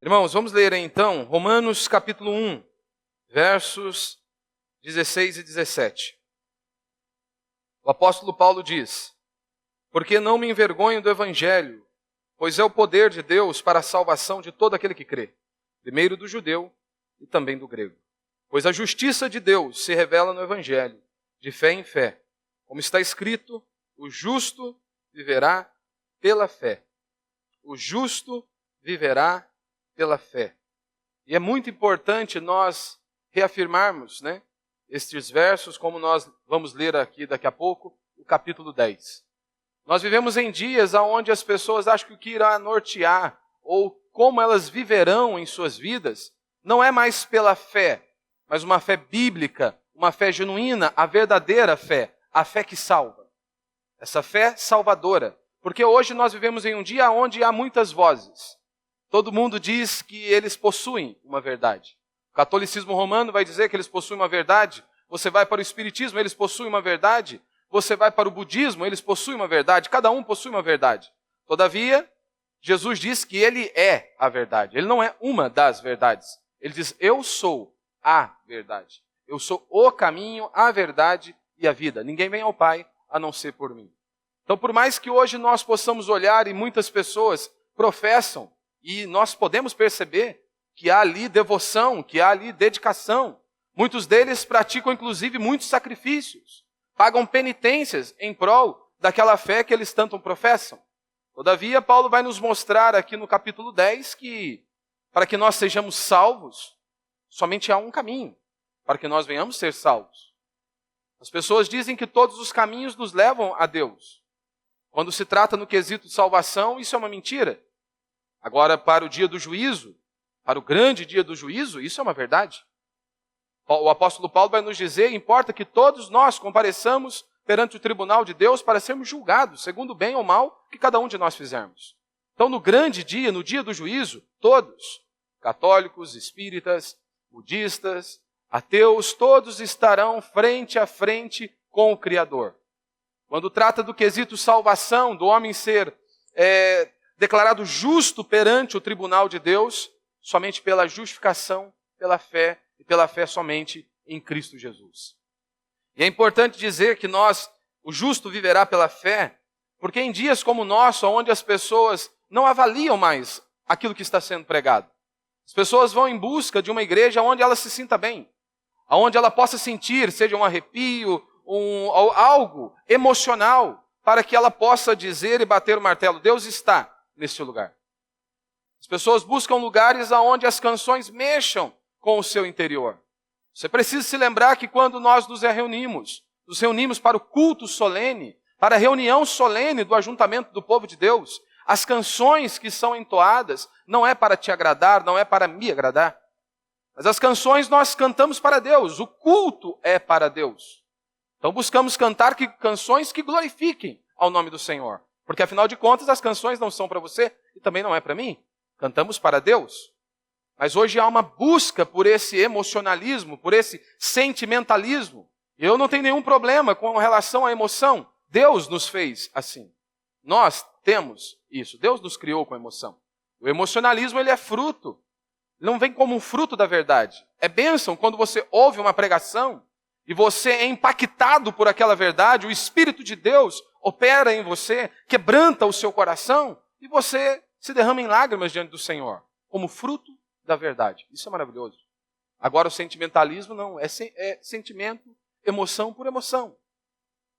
Irmãos, vamos ler então Romanos capítulo 1, versos 16 e 17. O apóstolo Paulo diz: porque não me envergonho do evangelho, pois é o poder de Deus para a salvação de todo aquele que crê, primeiro do judeu e também do grego. Pois a justiça de Deus se revela no evangelho, de fé em fé. Como está escrito, o justo viverá pela fé. O justo viverá pela fé. E é muito importante nós reafirmarmos, estes versos, como nós vamos ler aqui daqui a pouco, o capítulo 10. Nós vivemos em dias onde as pessoas acham que o que irá nortear, ou como elas viverão em suas vidas, não é mais pela fé, mas uma fé bíblica, uma fé genuína, a verdadeira fé, a fé que salva. Essa fé salvadora. Porque hoje nós vivemos em um dia onde há muitas vozes. Todo mundo diz que eles possuem uma verdade. O catolicismo romano vai dizer que eles possuem uma verdade. Você vai para o espiritismo, eles possuem uma verdade. Você vai para o budismo, eles possuem uma verdade. Cada um possui uma verdade. Todavia, Jesus diz que ele é a verdade. Ele não é uma das verdades. Ele diz: eu sou a verdade. Eu sou o caminho, a verdade e a vida. Ninguém vem ao Pai a não ser por mim. Então, por mais que hoje nós possamos olhar e muitas pessoas professam, e nós podemos perceber que há ali devoção, que há ali dedicação. Muitos deles praticam, inclusive, muitos sacrifícios. Pagam penitências em prol daquela fé que eles tanto professam. Todavia, Paulo vai nos mostrar aqui no capítulo 10 que, para que nós sejamos salvos, somente há um caminho para que nós venhamos ser salvos. As pessoas dizem que todos os caminhos nos levam a Deus. Quando se trata no quesito de salvação, isso é uma mentira. Agora, para o dia do juízo, para o grande dia do juízo, isso é uma verdade. O apóstolo Paulo vai nos dizer: importa que todos nós compareçamos perante o tribunal de Deus para sermos julgados, segundo o bem ou mal que cada um de nós fizermos. Então, no grande dia, no dia do juízo, todos, católicos, espíritas, budistas, ateus, todos estarão frente a frente com o Criador. Quando trata do quesito salvação, do homem ser declarado justo perante o tribunal de Deus, somente pela justificação, pela fé, e pela fé somente em Cristo Jesus. E é importante dizer que o justo viverá pela fé, porque em dias como o nosso, onde as pessoas não avaliam mais aquilo que está sendo pregado. As pessoas vão em busca de uma igreja onde ela se sinta bem, onde ela possa sentir, seja um arrepio, algo emocional, para que ela possa dizer e bater o martelo: Deus está neste lugar. As pessoas buscam lugares onde as canções mexam com o seu interior. Você precisa se lembrar que quando nós nos reunimos para o culto solene, para a reunião solene do ajuntamento do povo de Deus, as canções que são entoadas não é para te agradar, não é para me agradar. Mas as canções nós cantamos para Deus, o culto é para Deus. Então buscamos cantar canções que glorifiquem ao nome do Senhor. Porque afinal de contas as canções não são para você e também não é para mim. Cantamos para Deus. Mas hoje há uma busca por esse emocionalismo, por esse sentimentalismo. E eu não tenho nenhum problema com relação à emoção. Deus nos fez assim. Nós temos isso. Deus nos criou com emoção. O emocionalismo, ele é fruto. Ele não vem como um fruto da verdade. É bênção quando você ouve uma pregação e você é impactado por aquela verdade, o Espírito de Deus opera em você, quebranta o seu coração e você se derrama em lágrimas diante do Senhor, como fruto da verdade. Isso é maravilhoso. Agora o sentimentalismo não, é sentimento, emoção por emoção.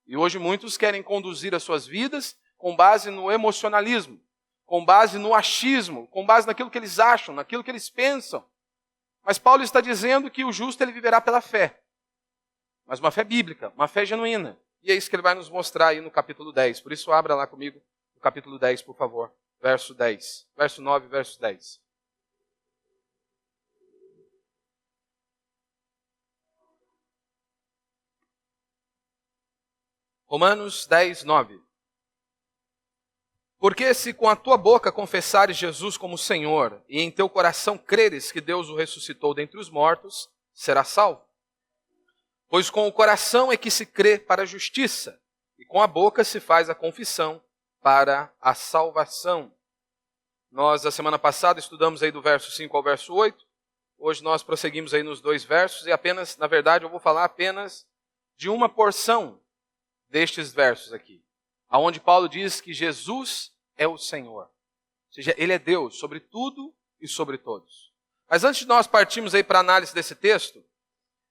E hoje muitos querem conduzir as suas vidas com base no emocionalismo, com base no achismo, com base naquilo que eles acham, naquilo que eles pensam. Mas Paulo está dizendo que o justo ele viverá pela fé. Mas uma fé bíblica, uma fé genuína. E é isso que ele vai nos mostrar aí no capítulo 10. Por isso abra lá comigo o capítulo 10, por favor. Verso 10. Verso 9, verso 10. Romanos 10, 9. Porque se com a tua boca confessares Jesus como Senhor, e em teu coração creres que Deus o ressuscitou dentre os mortos, serás salvo. Pois com o coração é que se crê para a justiça, e com a boca se faz a confissão para a salvação. Nós, a semana passada, estudamos aí do verso 5 ao verso 8. Hoje nós prosseguimos aí nos 2 versos e apenas, na verdade, eu vou falar apenas de uma porção destes versos aqui, aonde Paulo diz que Jesus é o Senhor. Ou seja, Ele é Deus sobre tudo e sobre todos. Mas antes de nós partirmos aí para a análise desse texto,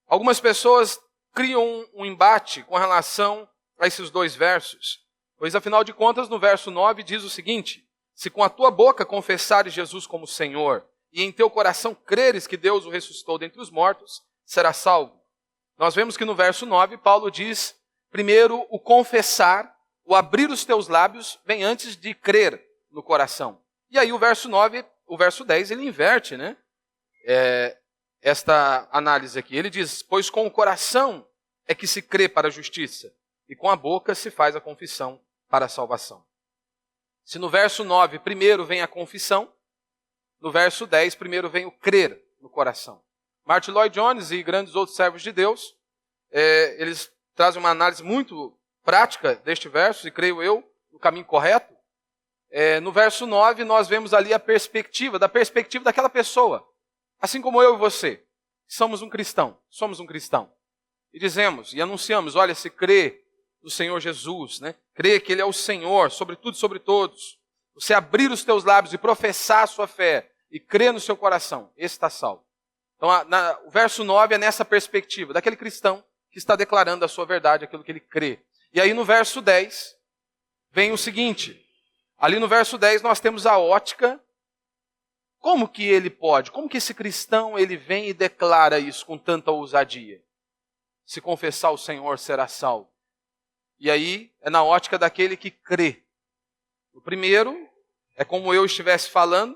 algumas pessoas criam um embate com relação a esses 2 versos. Pois, afinal de contas, no verso 9 diz o seguinte: se com a tua boca confessares Jesus como Senhor e em teu coração creres que Deus o ressuscitou dentre os mortos, serás salvo. Nós vemos que no verso 9 Paulo diz, primeiro, o confessar, o abrir os teus lábios, vem antes de crer no coração. E aí o verso 9, o verso 10, ele inverte, né? Esta análise aqui. Ele diz, pois com o coração é que se crê para a justiça, e com a boca se faz a confissão para a salvação. Se no verso 9 primeiro vem a confissão, no verso 10 primeiro vem o crer no coração. Martin Lloyd Jones e grandes outros servos de Deus, eles trazem uma análise muito prática deste verso, e creio eu, no caminho correto. No verso 9 nós vemos ali a perspectiva daquela pessoa, assim como eu e você, somos um cristão. E dizemos e anunciamos, olha, se crê no Senhor Jesus, né? Crê que Ele é o Senhor, sobre tudo e sobre todos. Você abrir os teus lábios e professar a sua fé e crer no seu coração, esse está salvo. Então, o verso 9 é nessa perspectiva, daquele cristão que está declarando a sua verdade, aquilo que ele crê. E aí no verso 10, vem o seguinte, ali no verso 10 nós temos a ótica, como que ele pode, como que esse cristão ele vem e declara isso com tanta ousadia? Se confessar o Senhor será salvo. E aí é na ótica daquele que crê. O primeiro é como eu estivesse falando,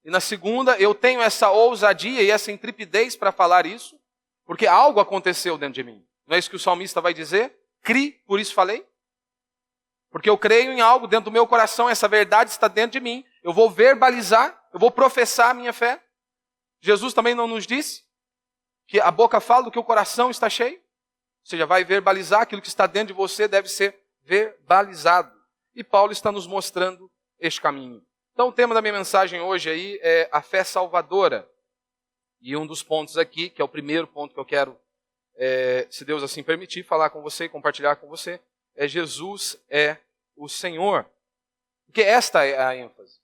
e na segunda eu tenho essa ousadia e essa intrepidez para falar isso, porque algo aconteceu dentro de mim. Não é isso que o salmista vai dizer? Cri, por isso falei. Porque eu creio em algo dentro do meu coração, essa verdade está dentro de mim. Eu vou verbalizar, eu vou professar a minha fé. Jesus também não nos disse que a boca fala do que o coração está cheio? Ou seja, vai verbalizar aquilo que está dentro de você, deve ser verbalizado. E Paulo está nos mostrando este caminho. Então o tema da minha mensagem hoje aí é a fé salvadora. E um dos pontos aqui, que é o primeiro ponto que eu quero, se Deus assim permitir, falar com você e compartilhar com você, é Jesus é o Senhor. Porque esta é a ênfase.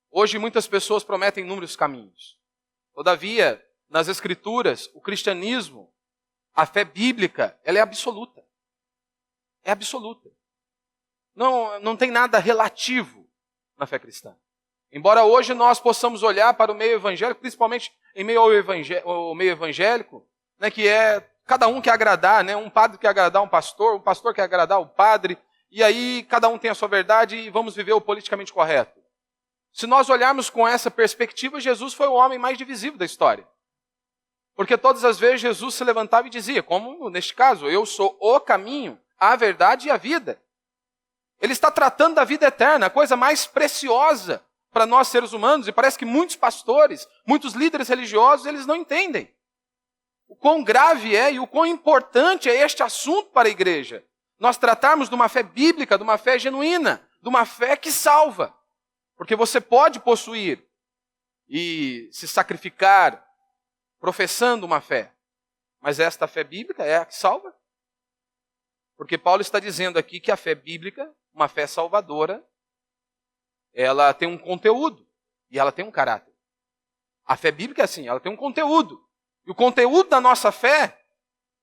Hoje muitas pessoas prometem inúmeros caminhos. Todavia, nas Escrituras, o cristianismo, a fé bíblica, ela é absoluta. É absoluta. Não tem nada relativo na fé cristã. Embora hoje nós possamos olhar para o meio evangélico, principalmente em meio ao meio evangélico, né, que é cada um quer agradar, né, um padre quer agradar um pastor quer agradar o padre, e aí cada um tem a sua verdade e vamos viver o politicamente correto. Se nós olharmos com essa perspectiva, Jesus foi o homem mais divisível da história. Porque todas as vezes Jesus se levantava e dizia, como neste caso, eu sou o caminho, a verdade e a vida. Ele está tratando da vida eterna, a coisa mais preciosa para nós seres humanos, e parece que muitos pastores, muitos líderes religiosos, eles não entendem o quão grave é e o quão importante é este assunto para a igreja. Nós tratarmos de uma fé bíblica, de uma fé genuína, de uma fé que salva. Porque você pode possuir e se sacrificar professando uma fé, mas esta fé bíblica é a que salva. Porque Paulo está dizendo aqui que a fé bíblica, uma fé salvadora, ela tem um conteúdo e ela tem um caráter. A fé bíblica é assim, ela tem um conteúdo. E o conteúdo da nossa fé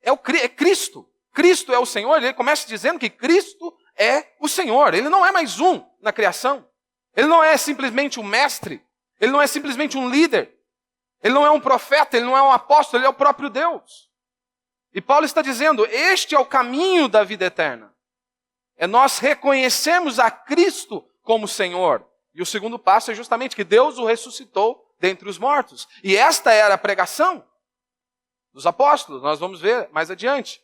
é Cristo. Cristo é o Senhor. Ele começa dizendo que Cristo é o Senhor. Ele não é mais um na criação. Ele não é simplesmente um mestre. Ele não é simplesmente um líder. Ele não é um profeta, ele não é um apóstolo, ele é o próprio Deus. E Paulo está dizendo, este é o caminho da vida eterna. É nós reconhecermos a Cristo como Senhor. E o segundo passo é justamente que Deus o ressuscitou dentre os mortos. E esta era a pregação dos apóstolos, nós vamos ver mais adiante.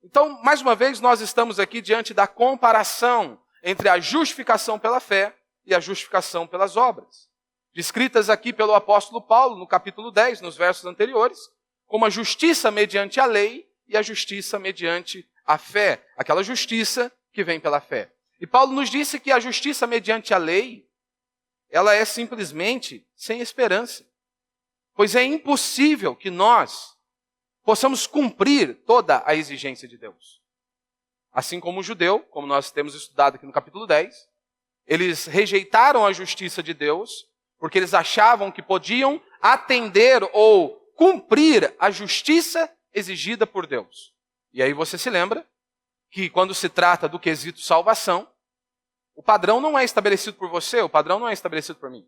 Então, mais uma vez, nós estamos aqui diante da comparação entre a justificação pela fé e a justificação pelas obras. Descritas aqui pelo apóstolo Paulo, no capítulo 10, nos versos anteriores, como a justiça mediante a lei e a justiça mediante a fé. Aquela justiça que vem pela fé. E Paulo nos disse que a justiça mediante a lei, ela é simplesmente sem esperança. Pois é impossível que nós possamos cumprir toda a exigência de Deus. Assim como o judeu, como nós temos estudado aqui no capítulo 10, eles rejeitaram a justiça de Deus porque eles achavam que podiam atender ou cumprir a justiça exigida por Deus. E aí você se lembra que quando se trata do quesito salvação, o padrão não é estabelecido por você, o padrão não é estabelecido por mim.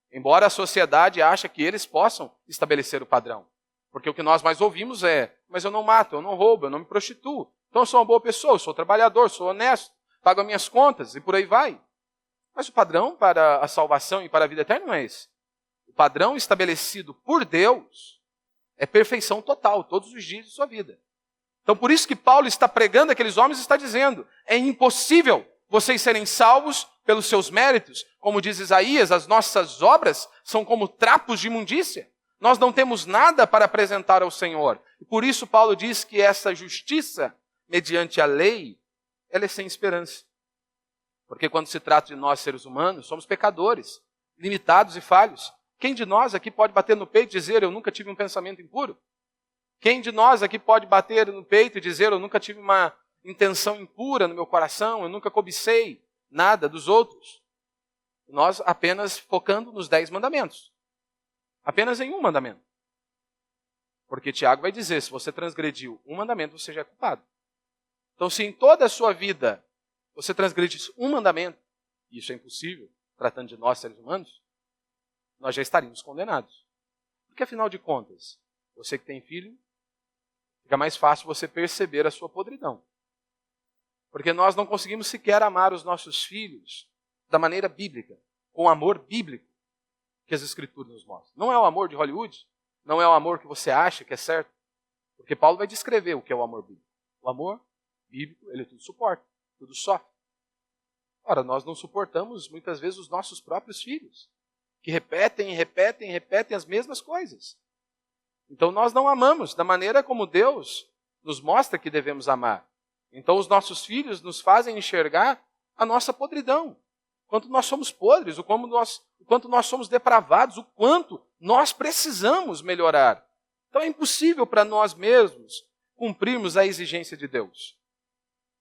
Embora a sociedade ache que eles possam estabelecer o padrão. Porque o que nós mais ouvimos é, mas eu não mato, eu não roubo, eu não me prostituo. Então eu sou uma boa pessoa, eu sou trabalhador, sou honesto, pago as minhas contas e por aí vai. Mas o padrão para a salvação e para a vida eterna não é esse. O padrão estabelecido por Deus é perfeição total, todos os dias de sua vida. Então por isso que Paulo está pregando aqueles homens e está dizendo, é impossível vocês serem salvos pelos seus méritos. Como diz Isaías, as nossas obras são como trapos de imundícia. Nós não temos nada para apresentar ao Senhor. E por isso Paulo diz que essa justiça, mediante a lei, ela é sem esperança. Porque quando se trata de nós seres humanos, somos pecadores, limitados e falhos. Quem de nós aqui pode bater no peito e dizer, eu nunca tive um pensamento impuro? Quem de nós aqui pode bater no peito e dizer, eu nunca tive uma intenção impura no meu coração, eu nunca cobicei nada dos outros? Nós apenas focando nos 10 mandamentos. Apenas em um mandamento. Porque Tiago vai dizer, se você transgrediu um mandamento, você já é culpado. Então se em toda a sua vida você transgredisse um mandamento, e isso é impossível, tratando de nós seres humanos, nós já estaríamos condenados. Porque afinal de contas, você que tem filho, fica mais fácil você perceber a sua podridão. Porque nós não conseguimos sequer amar os nossos filhos da maneira bíblica, com o amor bíblico que as Escrituras nos mostram. Não é o amor de Hollywood, não é o amor que você acha que é certo, porque Paulo vai descrever o que é o amor bíblico. O amor bíblico, ele tudo suporta, tudo sofre. Ora, nós não suportamos muitas vezes os nossos próprios filhos, que repetem as mesmas coisas. Então nós não amamos da maneira como Deus nos mostra que devemos amar. Então os nossos filhos nos fazem enxergar a nossa podridão. O quanto nós somos podres, o quanto nós somos depravados, o quanto nós precisamos melhorar. Então é impossível para nós mesmos cumprirmos a exigência de Deus.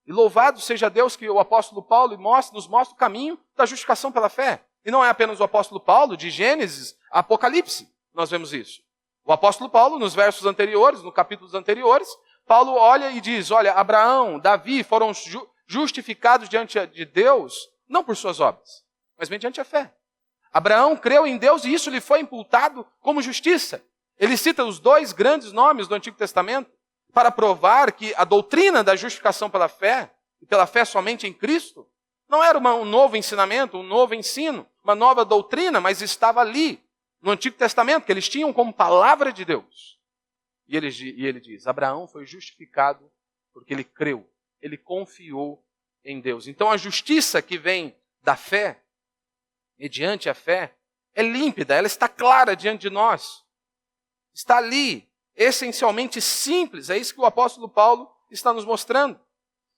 E louvado seja Deus que o apóstolo Paulo nos mostra o caminho da justificação pela fé. E não é apenas o apóstolo Paulo, de Gênesis a Apocalipse, nós vemos isso. O apóstolo Paulo, nos versos anteriores, no capítulos anteriores, Paulo olha e diz, olha, Abraão, Davi foram justificados diante de Deus, não por suas obras, mas mediante a fé. Abraão creu em Deus e isso lhe foi imputado como justiça. Ele cita os 2 grandes nomes do Antigo Testamento para provar que a doutrina da justificação pela fé, e pela fé somente em Cristo, não era um novo ensinamento, um novo ensino, uma nova doutrina, mas estava ali, no Antigo Testamento, que eles tinham como palavra de Deus. E ele diz, Abraão foi justificado porque ele creu, ele confiou em Deus. Então a justiça que vem da fé, mediante a fé, é límpida, ela está clara diante de nós. Está ali, essencialmente simples, é isso que o apóstolo Paulo está nos mostrando.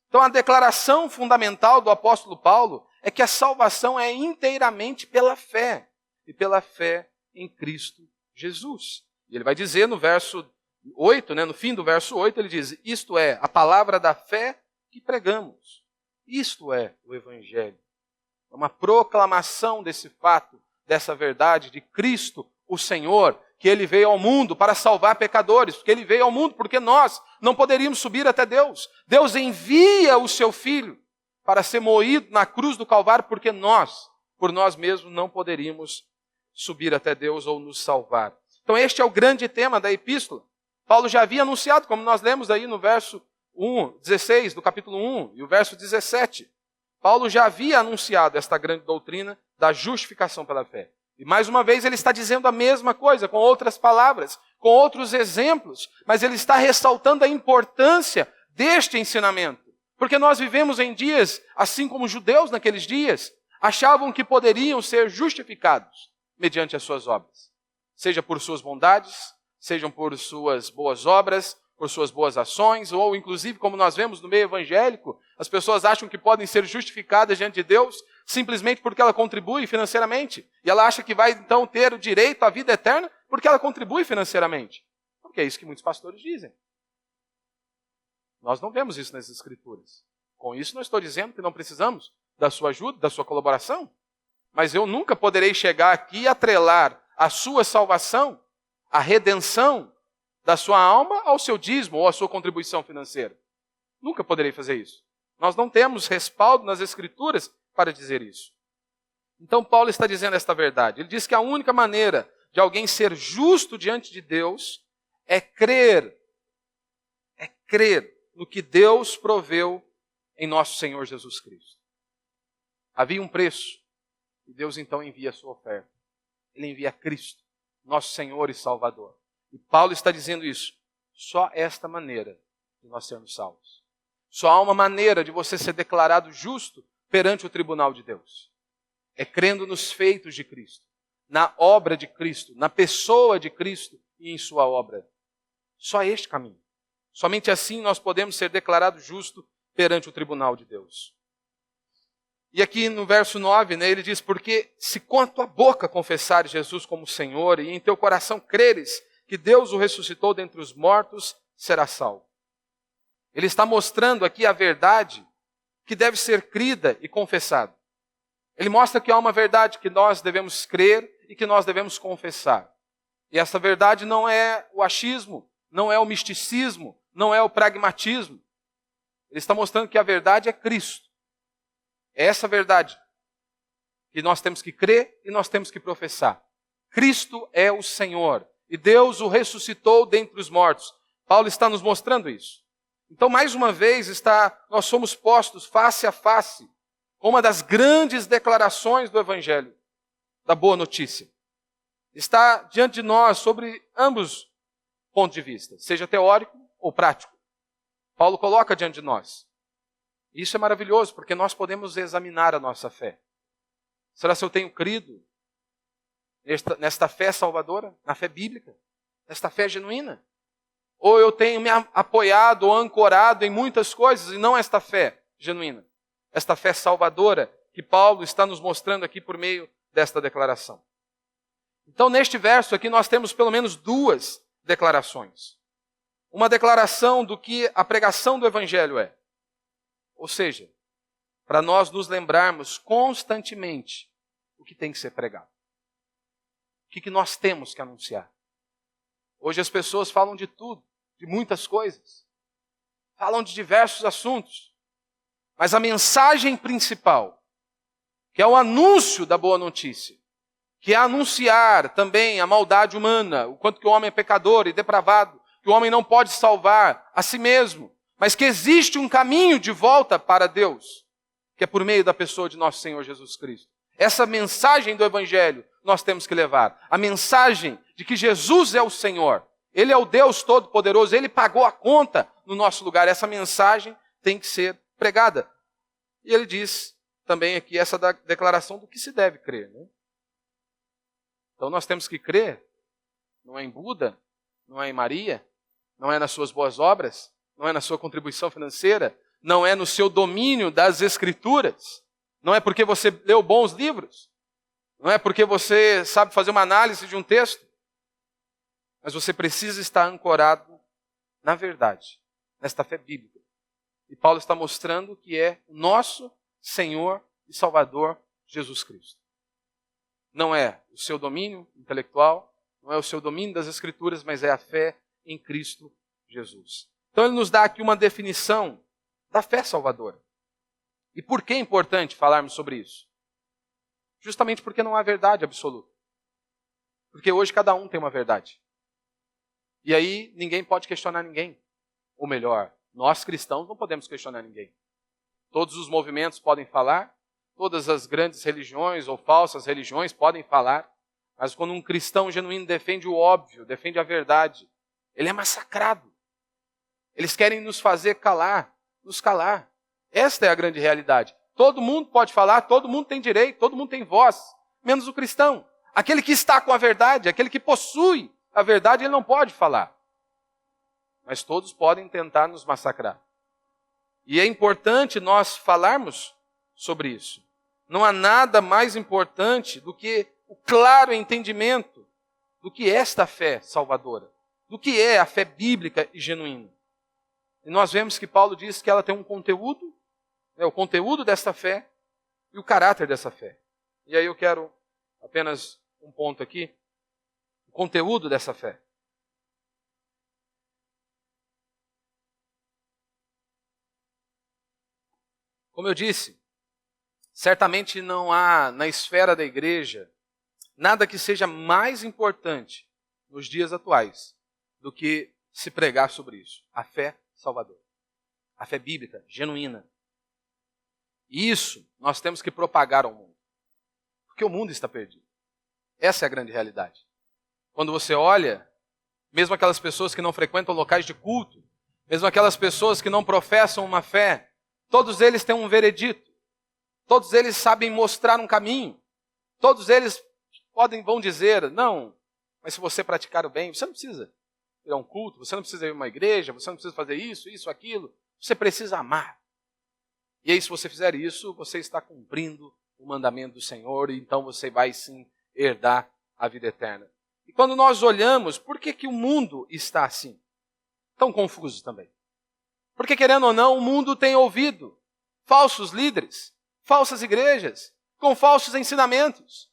Então a declaração fundamental do apóstolo Paulo é que a salvação é inteiramente pela fé, e pela fé em Cristo Jesus. E ele vai dizer no verso 8, no fim do verso 8, ele diz, isto é a palavra da fé que pregamos. Isto é o Evangelho. É uma proclamação desse fato, dessa verdade de Cristo, o Senhor, que Ele veio ao mundo para salvar pecadores, porque Ele veio ao mundo porque nós não poderíamos subir até Deus. Deus envia o Seu Filho para ser moído na cruz do Calvário, porque nós, por nós mesmos, não poderíamos subir até Deus ou nos salvar. Então este é o grande tema da epístola. Paulo já havia anunciado, como nós lemos aí no verso 16 do capítulo 1 e o verso 17. Paulo já havia anunciado esta grande doutrina da justificação pela fé. E mais uma vez ele está dizendo a mesma coisa, com outras palavras, com outros exemplos, mas ele está ressaltando a importância deste ensinamento. Porque nós vivemos em dias, assim como os judeus naqueles dias, achavam que poderiam ser justificados mediante as suas obras. Seja por suas bondades, sejam por suas boas obras, por suas boas ações, ou inclusive, como nós vemos no meio evangélico, as pessoas acham que podem ser justificadas diante de Deus simplesmente porque ela contribui financeiramente. E ela acha que vai então ter o direito à vida eterna porque ela contribui financeiramente. Porque é isso que muitos pastores dizem. Nós não vemos isso nas Escrituras. Com isso não estou dizendo que não precisamos da sua ajuda, da sua colaboração. Mas eu nunca poderei chegar aqui e atrelar a sua salvação, a redenção da sua alma ao seu dízimo ou à sua contribuição financeira. Nunca poderei fazer isso. Nós não temos respaldo nas Escrituras para dizer isso. Então Paulo está dizendo esta verdade. Ele diz que a única maneira de alguém ser justo diante de Deus é crer no que Deus proveu em nosso Senhor Jesus Cristo. Havia um preço e Deus então envia a sua oferta. Ele envia Cristo, nosso Senhor e Salvador. E Paulo está dizendo isso. Só esta maneira de nós sermos salvos. Só há uma maneira de você ser declarado justo perante o tribunal de Deus. É crendo nos feitos de Cristo, na obra de Cristo, na pessoa de Cristo e em sua obra. Só este caminho. Somente assim nós podemos ser declarados justos perante o tribunal de Deus. E aqui no verso 9, ele diz, porque se com a tua boca confessares Jesus como Senhor e em teu coração creres que Deus o ressuscitou dentre os mortos, serás salvo. Ele está mostrando aqui a verdade que deve ser crida e confessada. Ele mostra que há uma verdade que nós devemos crer e que nós devemos confessar. E essa verdade não é o achismo, não é o misticismo, não é o pragmatismo. Ele está mostrando que a verdade é Cristo. É essa verdade que nós temos que crer e nós temos que professar. Cristo é o Senhor e Deus o ressuscitou dentre os mortos. Paulo está nos mostrando isso. Então, mais uma vez, nós somos postos face a face com uma das grandes declarações do Evangelho, da boa notícia. Está diante de nós sobre ambos pontos de vista, seja teórico ou prático. Paulo coloca diante de nós. Isso é maravilhoso, porque nós podemos examinar a nossa fé. Será se eu tenho crido nesta fé salvadora, na fé bíblica, nesta fé genuína? Ou eu tenho me apoiado ou ancorado em muitas coisas e não esta fé genuína, esta fé salvadora que Paulo está nos mostrando aqui por meio desta declaração. Então, neste verso aqui, nós temos pelo menos duas declarações. Uma declaração do que a pregação do Evangelho é. Ou seja, para nós nos lembrarmos constantemente o que tem que ser pregado. O que nós temos que anunciar. Hoje as pessoas falam de tudo, de muitas coisas. Falam de diversos assuntos. Mas a mensagem principal, que é o anúncio da boa notícia, que é anunciar também a maldade humana, o quanto que o homem é pecador e depravado, que o homem não pode salvar a si mesmo, mas que existe um caminho de volta para Deus, que é por meio da pessoa de nosso Senhor Jesus Cristo. Essa mensagem do Evangelho nós temos que levar. A mensagem de que Jesus é o Senhor. Ele é o Deus Todo-Poderoso. Ele pagou a conta no nosso lugar. Essa mensagem tem que ser pregada. E ele diz também aqui essa declaração do que se deve crer. Né? Então nós temos que crer. Não é em Buda, não é em Maria, não é nas suas boas obras, não é na sua contribuição financeira, não é no seu domínio das Escrituras. Não é porque você leu bons livros. Não é porque você sabe fazer uma análise de um texto. Mas você precisa estar ancorado na verdade, nesta fé bíblica. E Paulo está mostrando que é o nosso Senhor e Salvador Jesus Cristo. Não é o seu domínio intelectual, não é o seu domínio das Escrituras, mas é a fé em Cristo Jesus. Então ele nos dá aqui uma definição da fé salvadora. E por que é importante falarmos sobre isso? Justamente porque não há verdade absoluta. Porque hoje cada um tem uma verdade. E aí ninguém pode questionar ninguém. Ou melhor, nós cristãos não podemos questionar ninguém. Todos os movimentos podem falar, todas as grandes religiões ou falsas religiões podem falar, mas quando um cristão genuíno defende o óbvio, defende a verdade, ele é massacrado. Eles querem nos fazer calar, nos calar. Esta é a grande realidade. Todo mundo pode falar, todo mundo tem direito, todo mundo tem voz, menos o cristão. Aquele que está com a verdade, aquele que possui a verdade, ele não pode falar. Mas todos podem tentar nos massacrar. E é importante nós falarmos sobre isso. Não há nada mais importante do que o claro entendimento do que é esta fé salvadora, do que é a fé bíblica e genuína. E nós vemos que Paulo diz que ela tem um conteúdo, o conteúdo desta fé e o caráter dessa fé. E aí eu quero apenas um ponto aqui, o conteúdo dessa fé. Como eu disse, certamente não há na esfera da igreja nada que seja mais importante nos dias atuais do que se pregar sobre isso. A fé salvadora. A fé bíblica, genuína. E isso nós temos que propagar ao mundo. Porque o mundo está perdido. Essa é a grande realidade. Quando você olha, mesmo aquelas pessoas que não frequentam locais de culto, mesmo aquelas pessoas que não professam uma fé, todos eles têm um veredito. Todos eles sabem mostrar um caminho. Todos eles vão dizer, não, mas se você praticar o bem, você não precisa ir a um culto, você não precisa ir a uma igreja, você não precisa fazer isso, aquilo. Você precisa amar. E aí, se você fizer isso, você está cumprindo o mandamento do Senhor, e então você vai sim herdar a vida eterna. E quando nós olhamos, por que o mundo está assim? Tão confuso também. Porque, querendo ou não, o mundo tem ouvido falsos líderes, falsas igrejas, com falsos ensinamentos.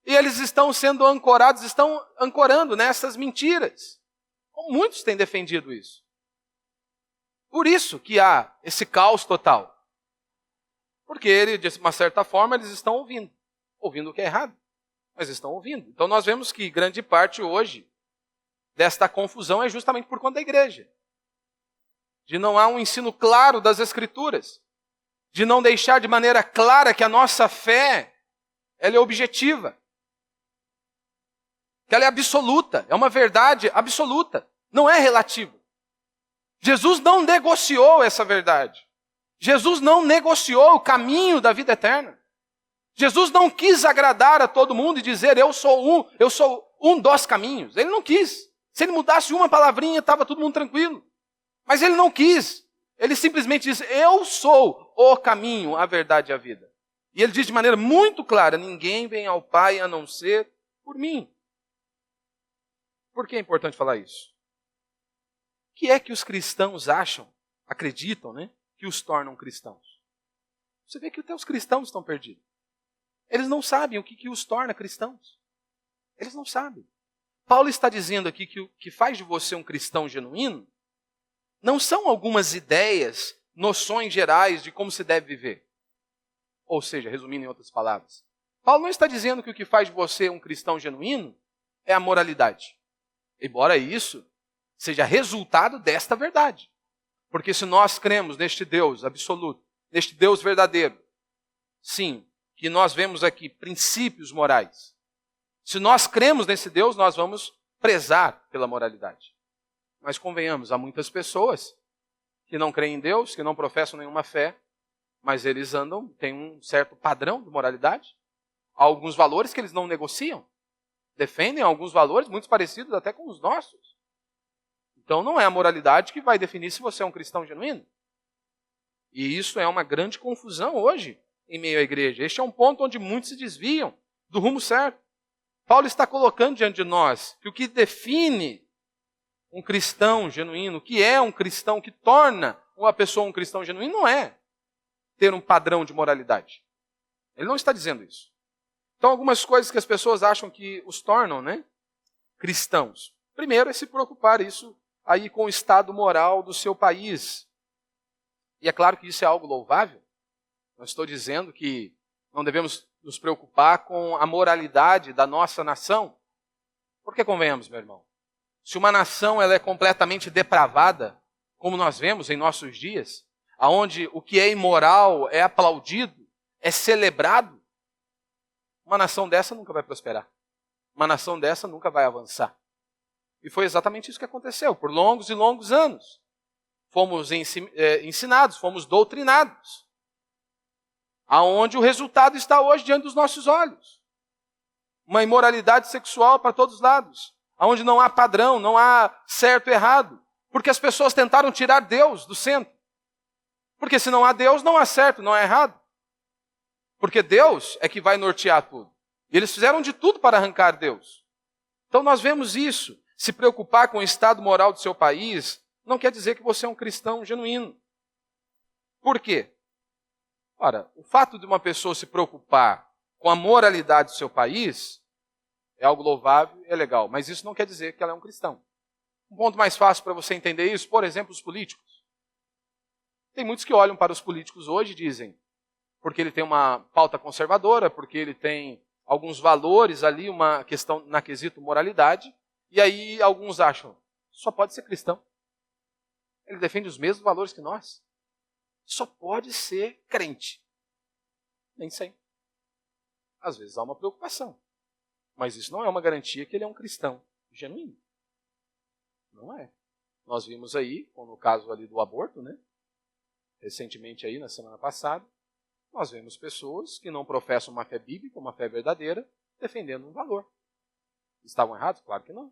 E eles estão sendo ancorados, estão ancorando nessas mentiras. Muitos têm defendido isso. Por isso que há esse caos total. Porque, de uma certa forma, eles estão ouvindo. Ouvindo o que é errado, mas estão ouvindo. Então nós vemos que grande parte hoje desta confusão é justamente por conta da igreja. De não há um ensino claro das Escrituras. De não deixar de maneira clara que a nossa fé, ela é objetiva. Que ela é absoluta, é uma verdade absoluta, não é relativa. Jesus não negociou essa verdade. Jesus não negociou o caminho da vida eterna. Jesus não quis agradar a todo mundo e dizer, eu sou um dos caminhos. Ele não quis. Se ele mudasse uma palavrinha, estava todo mundo tranquilo. Mas ele não quis. Ele simplesmente disse, eu sou o caminho, a verdade e a vida. E ele diz de maneira muito clara, ninguém vem ao Pai a não ser por mim. Por que é importante falar isso? O que é que os cristãos acham, acreditam, que os tornam cristãos? Você vê que até os cristãos estão perdidos. Eles não sabem o que os torna cristãos. Eles não sabem. Paulo está dizendo aqui que o que faz de você um cristão genuíno não são algumas ideias, noções gerais de como se deve viver. Ou seja, resumindo em outras palavras, Paulo não está dizendo que o que faz de você um cristão genuíno é a moralidade. Embora isso seja resultado desta verdade. Porque se nós cremos neste Deus absoluto, neste Deus verdadeiro, sim, que nós vemos aqui princípios morais. Se nós cremos nesse Deus, nós vamos prezar pela moralidade. Mas convenhamos, há muitas pessoas que não creem em Deus, que não professam nenhuma fé, mas eles têm um certo padrão de moralidade, há alguns valores que eles não negociam, defendem alguns valores muito parecidos até com os nossos. Então não é a moralidade que vai definir se você é um cristão genuíno. E isso é uma grande confusão hoje em meio à igreja. Este é um ponto onde muitos se desviam do rumo certo. Paulo está colocando diante de nós que o que define um cristão genuíno, o que é um cristão, que torna uma pessoa um cristão genuíno, não é ter um padrão de moralidade. Ele não está dizendo isso. Então, algumas coisas que as pessoas acham que os tornam, cristãos. Primeiro é se preocupar isso aí com o estado moral do seu país. E é claro que isso é algo louvável. Não estou dizendo que não devemos nos preocupar com a moralidade da nossa nação. Porque convenhamos, meu irmão, se uma nação ela é completamente depravada, como nós vemos em nossos dias, aonde o que é imoral é aplaudido, é celebrado, uma nação dessa nunca vai prosperar. Uma nação dessa nunca vai avançar. E foi exatamente isso que aconteceu. Por longos e longos anos, fomos ensinados, fomos doutrinados, aonde o resultado está hoje diante dos nossos olhos. Uma imoralidade sexual para todos os lados, aonde não há padrão, não há certo e errado, porque as pessoas tentaram tirar Deus do centro. Porque se não há Deus, não há certo, não há errado. Porque Deus é que vai nortear tudo. E eles fizeram de tudo para arrancar Deus. Então nós vemos isso. Se preocupar com o estado moral do seu país não quer dizer que você é um cristão genuíno. Por quê? Ora, o fato de uma pessoa se preocupar com a moralidade do seu país é algo louvável, é legal, mas isso não quer dizer que ela é um cristão. Um ponto mais fácil para você entender isso, por exemplo, os políticos. Tem muitos que olham para os políticos hoje e dizem, porque ele tem uma pauta conservadora, porque ele tem alguns valores ali, uma questão na quesito moralidade, e aí alguns acham, só pode ser cristão. Ele defende os mesmos valores que nós. Só pode ser crente. Nem sempre. Às vezes há uma preocupação. Mas isso não é uma garantia que ele é um cristão genuíno. Não é. Nós vimos aí, no caso ali do aborto, né? Recentemente aí, na semana passada, nós vemos pessoas que não professam uma fé bíblica, uma fé verdadeira, defendendo um valor. Estavam errados? Claro que não.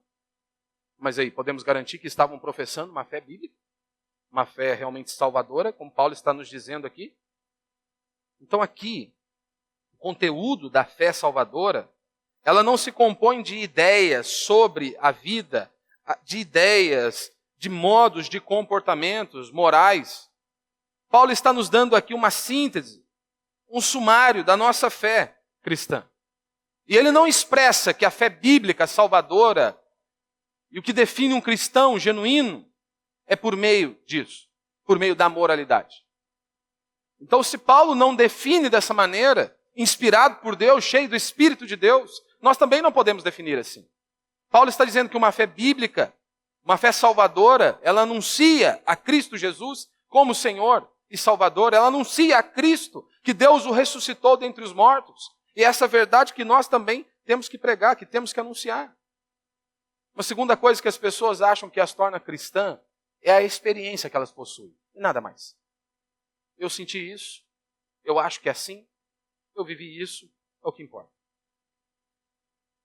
Mas aí, podemos garantir que estavam professando uma fé bíblica? Uma fé realmente salvadora, como Paulo está nos dizendo aqui? Então aqui, o conteúdo da fé salvadora, ela não se compõe de ideias sobre a vida, de ideias, de modos, de comportamentos morais. Paulo está nos dando aqui uma síntese, um sumário da nossa fé cristã. E ele não expressa que a fé bíblica salvadora e o que define um cristão genuíno é por meio disso, por meio da moralidade. Então, se Paulo não define dessa maneira, inspirado por Deus, cheio do Espírito de Deus, nós também não podemos definir assim. Paulo está dizendo que uma fé bíblica, uma fé salvadora, ela anuncia a Cristo Jesus como Senhor e Salvador, ela anuncia a Cristo, que Deus o ressuscitou dentre os mortos. E essa verdade que nós também temos que pregar, que temos que anunciar. Uma segunda coisa que as pessoas acham que as torna cristã é a experiência que elas possuem, e nada mais. Eu senti isso, eu acho que é assim, eu vivi isso, é o que importa.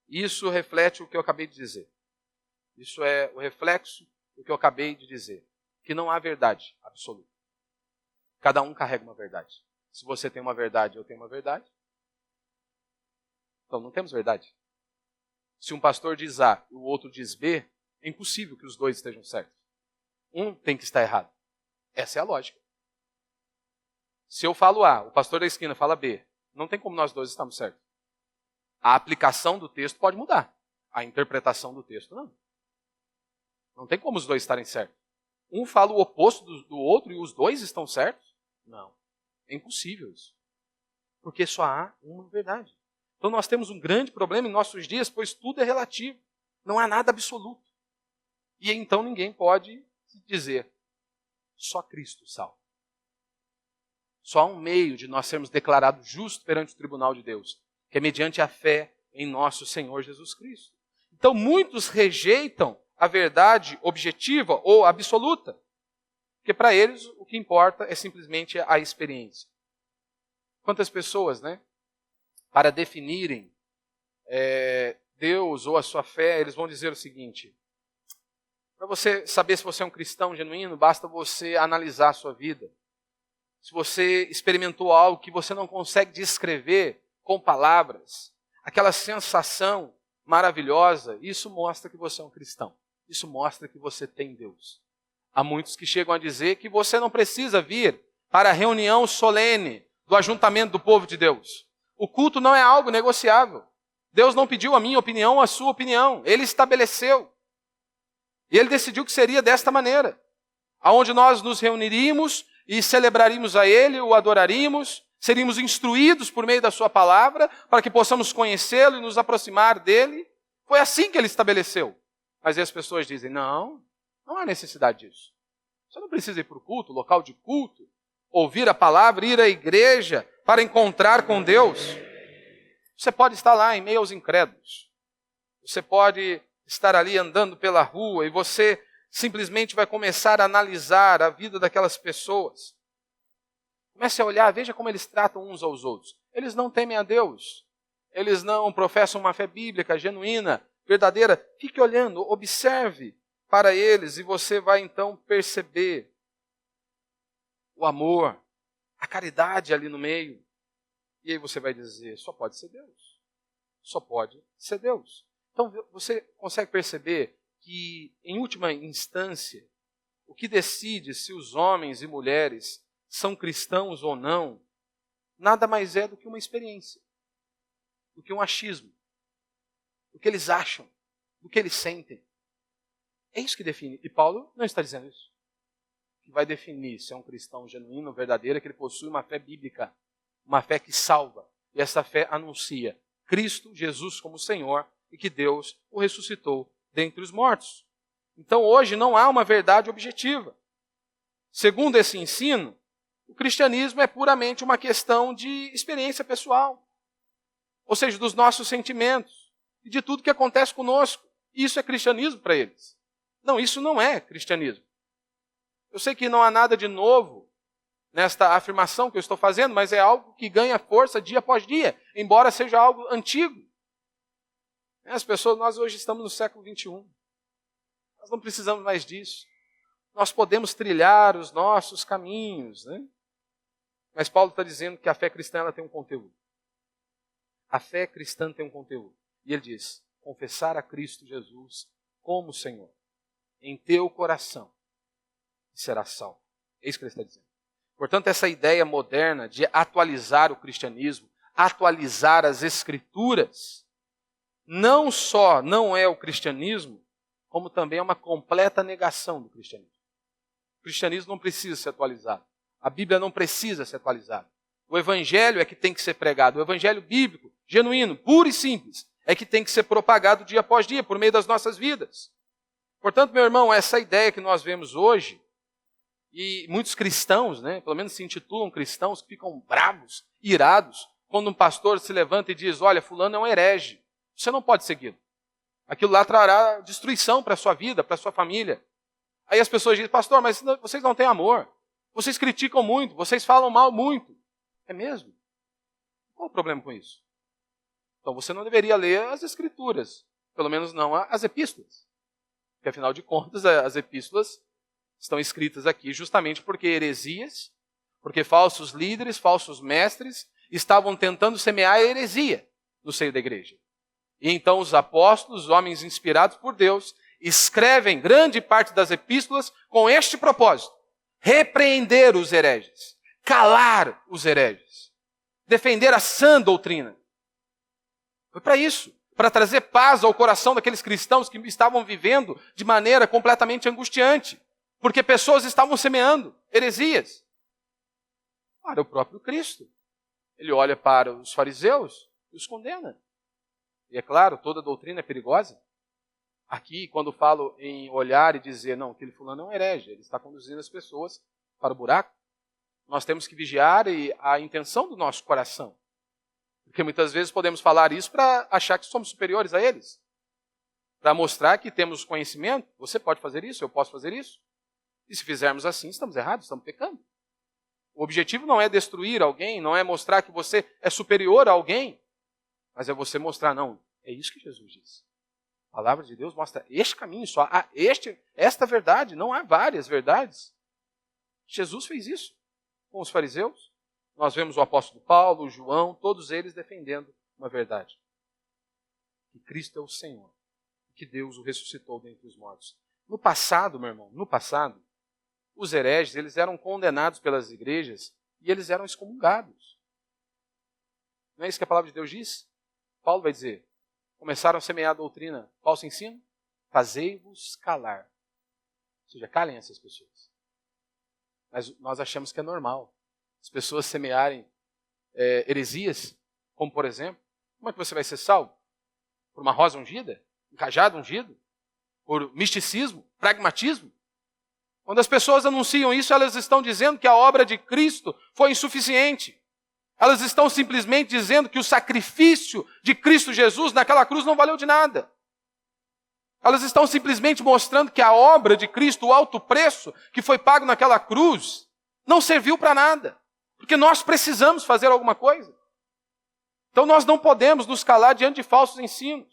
Isso reflete o que eu acabei de dizer. Isso é o reflexo do que eu acabei de dizer, que não há verdade absoluta. Cada um carrega uma verdade. Se você tem uma verdade, eu tenho uma verdade. Então não temos verdade. Se um pastor diz A e o outro diz B, é impossível que os dois estejam certos. Um tem que estar errado. Essa é a lógica. Se eu falo A, o pastor da esquina fala B, não tem como nós dois estarmos certos. A aplicação do texto pode mudar. A interpretação do texto não. Não tem como os dois estarem certos. Um fala o oposto do outro e os dois estão certos? Não. É impossível isso. Porque só há uma verdade. Então nós temos um grande problema em nossos dias, pois tudo é relativo. Não há nada absoluto. E então ninguém pode dizer, só Cristo salva. Só há um meio de nós sermos declarados justos perante o tribunal de Deus, que é mediante a fé em nosso Senhor Jesus Cristo. Então muitos rejeitam a verdade objetiva ou absoluta, porque para eles o que importa é simplesmente a experiência. Quantas pessoas, para definirem Deus ou a sua fé, eles vão dizer o seguinte: para você saber se você é um cristão genuíno, basta você analisar a sua vida. Se você experimentou algo que você não consegue descrever com palavras, aquela sensação maravilhosa, isso mostra que você é um cristão. Isso mostra que você tem Deus. Há muitos que chegam a dizer que você não precisa vir para a reunião solene do ajuntamento do povo de Deus. O culto não é algo negociável. Deus não pediu a minha opinião, a sua opinião. Ele estabeleceu. E Ele decidiu que seria desta maneira, aonde nós nos reuniríamos e celebraríamos a Ele, o adoraríamos, seríamos instruídos por meio da sua palavra, para que possamos conhecê-lo e nos aproximar dele. Foi assim que Ele estabeleceu. Mas aí as pessoas dizem, não há necessidade disso. Você não precisa ir para o culto, local de culto, ouvir a palavra, ir à igreja para encontrar com Deus. Você pode estar lá em meio aos incrédulos. Você pode estar ali andando pela rua e você simplesmente vai começar a analisar a vida daquelas pessoas. Comece a olhar, veja como eles tratam uns aos outros. Eles não temem a Deus. Eles não professam uma fé bíblica genuína, verdadeira. Fique olhando, observe para eles e você vai então perceber o amor, a caridade ali no meio. E aí você vai dizer, só pode ser Deus. Só pode ser Deus. Então você consegue perceber que, em última instância, o que decide se os homens e mulheres são cristãos ou não, nada mais é do que uma experiência, do que um achismo, do que eles acham, do que eles sentem. É isso que define. E Paulo não está dizendo isso. O que vai definir se é um cristão genuíno, verdadeiro, é que ele possui uma fé bíblica, uma fé que salva. E essa fé anuncia Cristo, Jesus como Senhor, e que Deus o ressuscitou dentre os mortos. Então hoje não há uma verdade objetiva. Segundo esse ensino, o cristianismo é puramente uma questão de experiência pessoal. Ou seja, dos nossos sentimentos e de tudo que acontece conosco. Isso é cristianismo para eles. Não, isso não é cristianismo. Eu sei que não há nada de novo nesta afirmação que eu estou fazendo, mas é algo que ganha força dia após dia, embora seja algo antigo. As pessoas, nós hoje estamos no século 21. Nós não precisamos mais disso. Nós podemos trilhar os nossos caminhos, né? Mas Paulo está dizendo que a fé cristã ela tem um conteúdo. A fé cristã tem um conteúdo. E ele diz, confessar a Cristo Jesus como Senhor em teu coração e será salvo. É isso que ele está dizendo. Portanto, essa ideia moderna de atualizar o cristianismo, atualizar as escrituras, não só não é o cristianismo, como também é uma completa negação do cristianismo. O cristianismo não precisa ser atualizado. A Bíblia não precisa ser atualizada. O evangelho é que tem que ser pregado. O evangelho bíblico, genuíno, puro e simples, é que tem que ser propagado dia após dia, por meio das nossas vidas. Portanto, meu irmão, essa ideia que nós vemos hoje, e muitos cristãos, né, pelo menos se intitulam cristãos, que ficam bravos, irados, quando um pastor se levanta e diz, olha, fulano é um herege, você não pode segui-lo. Aquilo lá trará destruição para a sua vida, para a sua família. Aí as pessoas dizem, pastor, mas vocês não têm amor. Vocês criticam muito, vocês falam mal muito. É mesmo? Qual o problema com isso? Então você não deveria ler as escrituras, pelo menos não as epístolas. Porque afinal de contas, as epístolas estão escritas aqui justamente porque heresias, porque falsos líderes, falsos mestres estavam tentando semear a heresia no seio da igreja. E então os apóstolos, homens inspirados por Deus, escrevem grande parte das epístolas com este propósito: repreender os hereges, calar os hereges, defender a sã doutrina. Foi para isso, para trazer paz ao coração daqueles cristãos que estavam vivendo de maneira completamente angustiante, porque pessoas estavam semeando heresias. Para o próprio Cristo. Ele olha para os fariseus e os condena. E é claro, toda doutrina é perigosa. Aqui, quando falo em olhar e dizer, não, aquele fulano é um herege, ele está conduzindo as pessoas para o buraco, nós temos que vigiar a intenção do nosso coração. Porque muitas vezes podemos falar isso para achar que somos superiores a eles. Para mostrar que temos conhecimento, você pode fazer isso, eu posso fazer isso. E se fizermos assim, estamos errados, estamos pecando. O objetivo não é destruir alguém, não é mostrar que você é superior a alguém, mas é você mostrar, não, é isso que Jesus disse. A palavra de Deus mostra este caminho, só há esta verdade, não há várias verdades. Jesus fez isso com os fariseus. Nós vemos o apóstolo Paulo, o João, todos eles defendendo uma verdade. Que Cristo é o Senhor, que Deus o ressuscitou dentre os mortos. No passado, meu irmão, no passado, os hereges, eles eram condenados pelas igrejas e eles eram excomungados. Não é isso que a palavra de Deus diz? Paulo vai dizer, começaram a semear a doutrina, falso ensino, fazei-vos calar. Ou seja, calem essas pessoas. Mas nós achamos que é normal as pessoas semearem heresias, como por exemplo, como é que você vai ser salvo? Por uma rosa ungida? Um cajado ungido? Por misticismo? Pragmatismo? Quando as pessoas anunciam isso, elas estão dizendo que a obra de Cristo foi insuficiente. Elas estão simplesmente dizendo que o sacrifício de Cristo Jesus naquela cruz não valeu de nada. Elas estão simplesmente mostrando que a obra de Cristo, o alto preço que foi pago naquela cruz, não serviu para nada. Porque nós precisamos fazer alguma coisa. Então nós não podemos nos calar diante de falsos ensinos,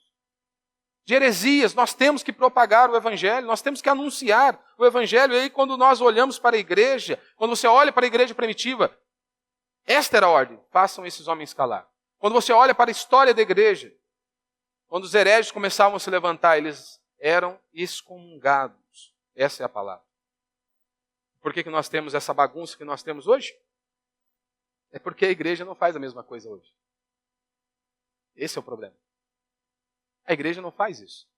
de heresias. Nós temos que propagar o Evangelho, nós temos que anunciar o Evangelho. E aí quando nós olhamos para a igreja, quando você olha para a igreja primitiva, Esta era a ordem, façam esses homens calar. Quando você olha para a história da igreja, quando os hereges começavam a se levantar, eles eram excomungados. Essa é a palavra. Por que nós temos essa bagunça que nós temos hoje? É porque a igreja não faz a mesma coisa hoje. Esse é o problema. A igreja não faz isso.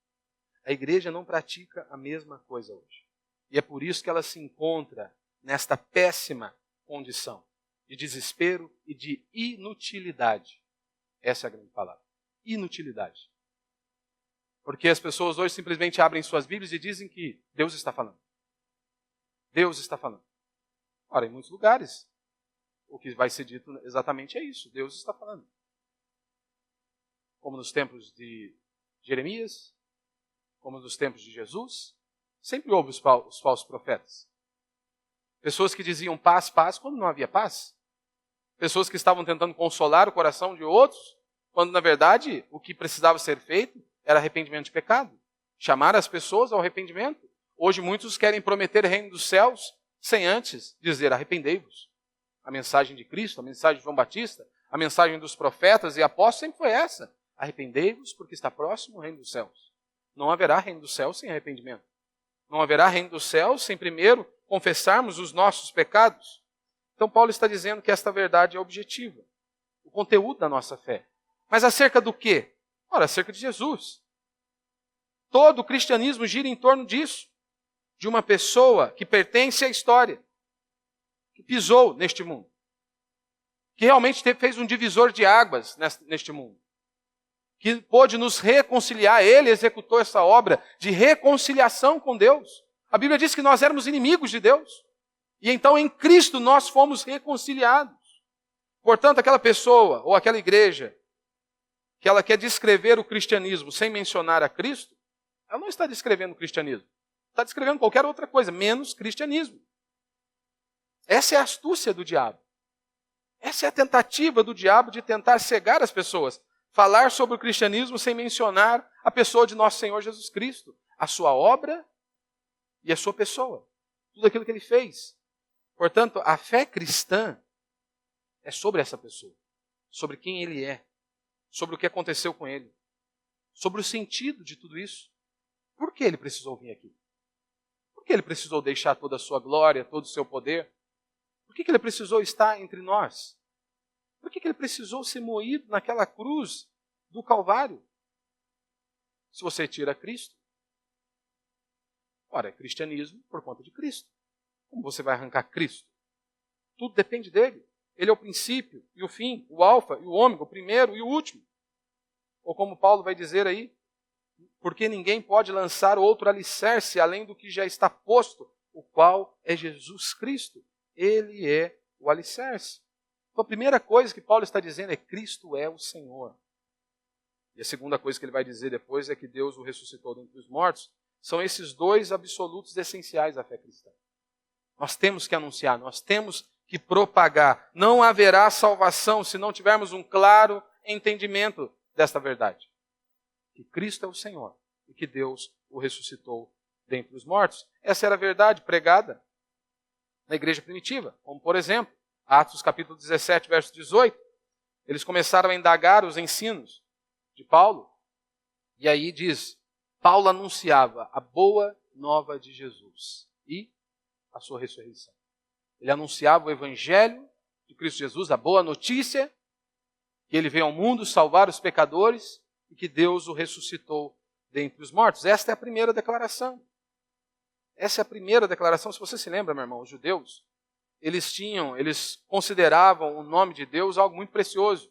A igreja não pratica a mesma coisa hoje. E é por isso que ela se encontra nesta péssima condição de desespero e de inutilidade. Essa é a grande palavra. Inutilidade. Porque as pessoas hoje simplesmente abrem suas Bíblias e dizem que Deus está falando. Deus está falando. Ora, em muitos lugares, o que vai ser dito exatamente é isso. Deus está falando. Como nos tempos de Jeremias, como nos tempos de Jesus, sempre houve os falsos profetas. Pessoas que diziam paz, paz, quando não havia paz. Pessoas que estavam tentando consolar o coração de outros, quando na verdade o que precisava ser feito era arrependimento de pecado. Chamar as pessoas ao arrependimento. Hoje muitos querem prometer o reino dos céus sem antes dizer arrependei-vos. A mensagem de Cristo, a mensagem de João Batista, a mensagem dos profetas e apóstolos sempre foi essa. Arrependei-vos porque está próximo o reino dos céus. Não haverá reino dos céus sem arrependimento. Não haverá reino dos céus sem primeiro confessarmos os nossos pecados. Então Paulo está dizendo que esta verdade é objetiva. O conteúdo da nossa fé. Mas acerca do quê? Ora, acerca de Jesus. Todo o cristianismo gira em torno disso. De uma pessoa que pertence à história. Que pisou neste mundo. Que realmente fez um divisor de águas neste mundo. Que pôde nos reconciliar. Ele executou essa obra de reconciliação com Deus. A Bíblia diz que nós éramos inimigos de Deus. E então em Cristo nós fomos reconciliados. Portanto, aquela pessoa ou aquela igreja que ela quer descrever o cristianismo sem mencionar a Cristo, ela não está descrevendo o cristianismo. Está descrevendo qualquer outra coisa, menos cristianismo. Essa é a astúcia do diabo. Essa é a tentativa do diabo de tentar cegar as pessoas. Falar sobre o cristianismo sem mencionar a pessoa de nosso Senhor Jesus Cristo. A sua obra e a sua pessoa. Tudo aquilo que ele fez. Portanto, a fé cristã é sobre essa pessoa. Sobre quem ele é. Sobre o que aconteceu com ele. Sobre o sentido de tudo isso. Por que ele precisou vir aqui? Por que ele precisou deixar toda a sua glória, todo o seu poder? Por que ele precisou estar entre nós? Por que ele precisou ser moído naquela cruz do Calvário? Se você tira Cristo, ora, é cristianismo por conta de Cristo. Como você vai arrancar Cristo? Tudo depende dele. Ele é o princípio e o fim, o alfa e o ômega, o primeiro e o último. Ou como Paulo vai dizer aí, porque ninguém pode lançar outro alicerce além do que já está posto, o qual é Jesus Cristo. Ele é o alicerce. Então a primeira coisa que Paulo está dizendo é Cristo é o Senhor. E a segunda coisa que ele vai dizer depois é que Deus o ressuscitou dentre os mortos. São esses dois absolutos essenciais da fé cristã. Nós temos que anunciar, nós temos que propagar. Não haverá salvação se não tivermos um claro entendimento desta verdade. Que Cristo é o Senhor e que Deus o ressuscitou dentre os mortos. Essa era a verdade pregada na igreja primitiva. Como, por exemplo, Atos capítulo 17, verso 18. Eles começaram a indagar os ensinos de Paulo. E aí diz, Paulo anunciava a boa nova de Jesus e a sua ressurreição. Ele anunciava o evangelho de Cristo Jesus, a boa notícia, que ele veio ao mundo salvar os pecadores e que Deus o ressuscitou dentre os mortos. Esta é a primeira declaração. Essa é a primeira declaração. Se você se lembra, meu irmão, os judeus, eles consideravam o nome de Deus algo muito precioso.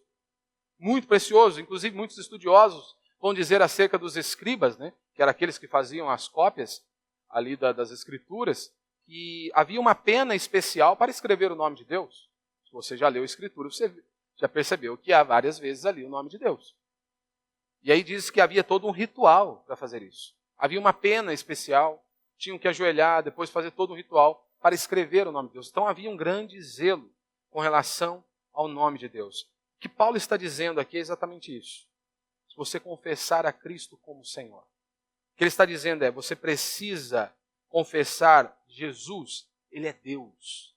Muito precioso. Inclusive, muitos estudiosos vão dizer acerca dos escribas, né, que eram aqueles que faziam as cópias ali das escrituras, que havia uma pena especial para escrever o nome de Deus. Se você já leu a escritura, você já percebeu que há várias vezes ali o nome de Deus. E aí diz que havia todo um ritual para fazer isso. Havia uma pena especial, tinham que ajoelhar, depois fazer todo um ritual para escrever o nome de Deus. Então havia um grande zelo com relação ao nome de Deus. O que Paulo está dizendo aqui é exatamente isso. Se você confessar a Cristo como Senhor. O que ele está dizendo é, você precisa confessar Jesus, Ele é Deus.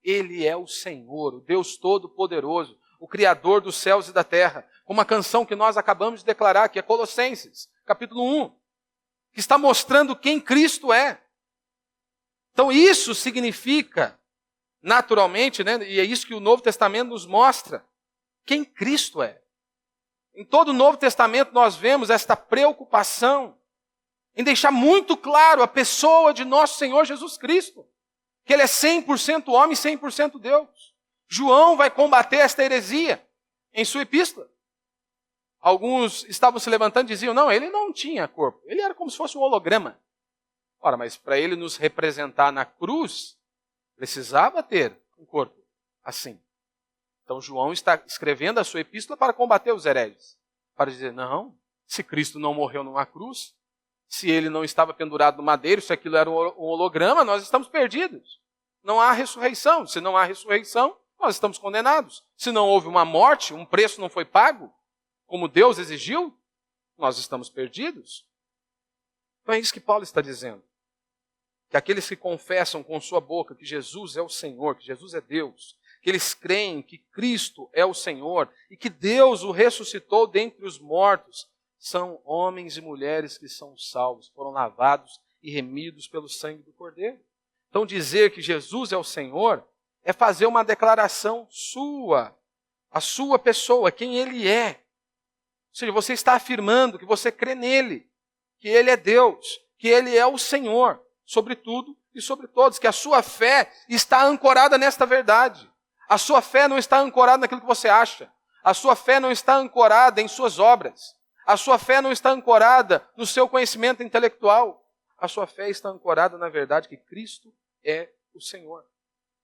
Ele é o Senhor, o Deus Todo-Poderoso, o Criador dos céus e da terra. Uma canção que nós acabamos de declarar, que é Colossenses, capítulo 1, que está mostrando quem Cristo é. Então isso significa, naturalmente, né, e é isso que o Novo Testamento nos mostra, quem Cristo é. Em todo o Novo Testamento nós vemos esta preocupação em deixar muito claro a pessoa de nosso Senhor Jesus Cristo, que Ele é 100% homem e 100% Deus. João vai combater esta heresia em sua epístola. Alguns estavam se levantando e diziam, não, ele não tinha corpo, ele era como se fosse um holograma. Ora, mas para ele nos representar na cruz, precisava ter um corpo assim. Então João está escrevendo a sua epístola para combater os hereges. Para dizer, não, se Cristo não morreu numa cruz, se ele não estava pendurado no madeiro, se aquilo era um holograma, nós estamos perdidos. Não há ressurreição. Se não há ressurreição, nós estamos condenados. Se não houve uma morte, um preço não foi pago, como Deus exigiu, nós estamos perdidos. Então é isso que Paulo está dizendo. Que aqueles que confessam com sua boca que Jesus é o Senhor, que Jesus é Deus, que eles creem que Cristo é o Senhor e que Deus o ressuscitou dentre os mortos, são homens e mulheres que são salvos, foram lavados e remidos pelo sangue do Cordeiro. Então dizer que Jesus é o Senhor é fazer uma declaração sua, a sua pessoa, quem Ele é. Ou seja, você está afirmando que você crê nele, que Ele é Deus, que Ele é o Senhor, sobre tudo e sobre todos, que a sua fé está ancorada nesta verdade. A sua fé não está ancorada naquilo que você acha. A sua fé não está ancorada em suas obras. A sua fé não está ancorada no seu conhecimento intelectual. A sua fé está ancorada na verdade que Cristo é o Senhor,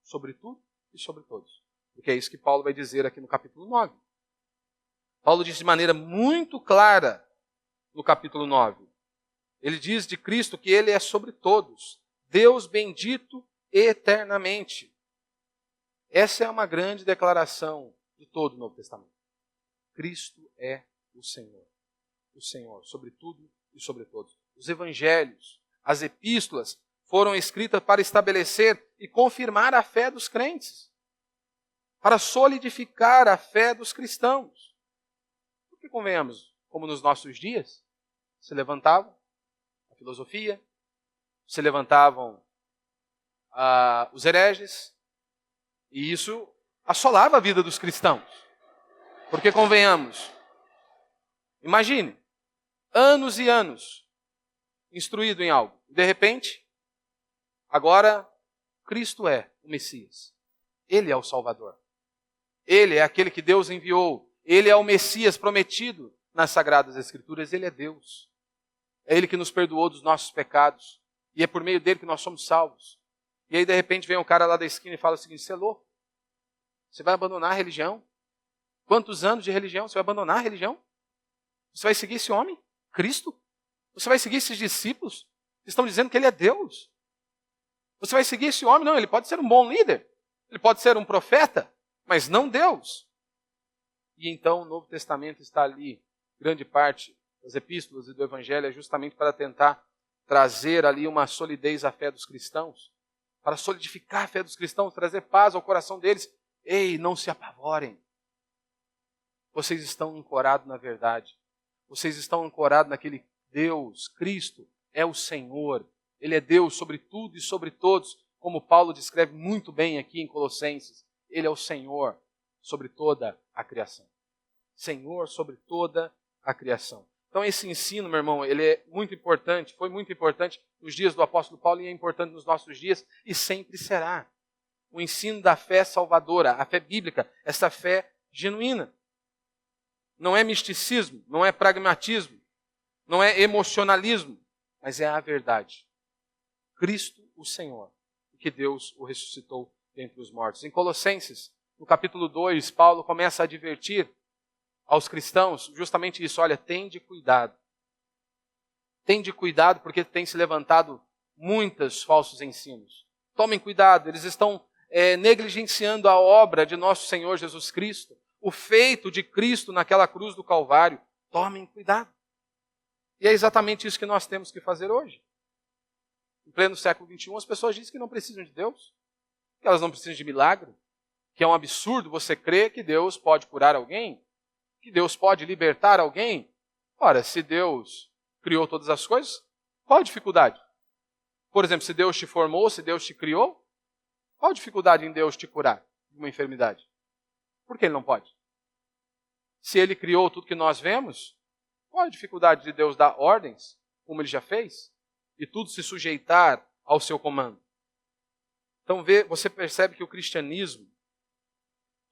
sobre tudo e sobre todos. Porque é isso que Paulo vai dizer aqui no capítulo 9. Paulo diz de maneira muito clara no capítulo 9. Ele diz de Cristo que Ele é sobre todos, Deus bendito eternamente. Essa é uma grande declaração de todo o Novo Testamento. Cristo é o Senhor, sobre tudo e sobre todos. Os evangelhos, as epístolas, foram escritas para estabelecer e confirmar a fé dos crentes, para solidificar a fé dos cristãos. Porque, convenhamos, como nos nossos dias, se levantavam a filosofia, se levantavam os hereges, e isso assolava a vida dos cristãos. Porque, convenhamos, imagine, anos e anos instruído em algo. De repente, agora, Cristo é o Messias. Ele é o Salvador. Ele é aquele que Deus enviou. Ele é o Messias prometido nas Sagradas Escrituras. Ele é Deus. É Ele que nos perdoou dos nossos pecados. E é por meio dele que nós somos salvos. E aí, de repente, vem um cara lá da esquina e fala o seguinte, você é louco? Você vai abandonar a religião? Quantos anos de religião? Você vai abandonar a religião? Você vai seguir esse homem? Cristo? Você vai seguir esses discípulos que estão dizendo que Ele é Deus? Você vai seguir esse homem? Não, ele pode ser um bom líder. Ele pode ser um profeta, mas não Deus. E então o Novo Testamento está ali, grande parte das epístolas e do Evangelho é justamente para tentar trazer ali uma solidez à fé dos cristãos, para solidificar a fé dos cristãos, trazer paz ao coração deles. Ei, não se apavorem. Vocês estão ancorados na verdade. Vocês estão ancorados naquele Deus, Cristo, é o Senhor. Ele é Deus sobre tudo e sobre todos, como Paulo descreve muito bem aqui em Colossenses. Ele é o Senhor sobre toda a criação. Senhor sobre toda a criação. Então esse ensino, meu irmão, ele é muito importante, foi muito importante nos dias do apóstolo Paulo e é importante nos nossos dias e sempre será. O ensino da fé salvadora, a fé bíblica, essa fé genuína. Não é misticismo, não é pragmatismo, não é emocionalismo, mas é a verdade. Cristo, o Senhor, e que Deus o ressuscitou dentre os mortos. Em Colossenses, no capítulo 2, Paulo começa a advertir aos cristãos justamente isso. Olha, tende cuidado. Tende cuidado porque tem se levantado muitos falsos ensinos. Tomem cuidado, eles estão negligenciando a obra de nosso Senhor Jesus Cristo, o feito de Cristo naquela cruz do Calvário. Tomem cuidado. E é exatamente isso que nós temos que fazer hoje. Em pleno século XXI, as pessoas dizem que não precisam de Deus, que elas não precisam de milagre, que é um absurdo você crer que Deus pode curar alguém, que Deus pode libertar alguém. Ora, se Deus criou todas as coisas, qual a dificuldade? Por exemplo, se Deus te formou, se Deus te criou, qual a dificuldade em Deus te curar de uma enfermidade? Por que Ele não pode? Se Ele criou tudo que nós vemos, qual a dificuldade de Deus dar ordens, como Ele já fez, e tudo se sujeitar ao seu comando? Então você percebe que o cristianismo,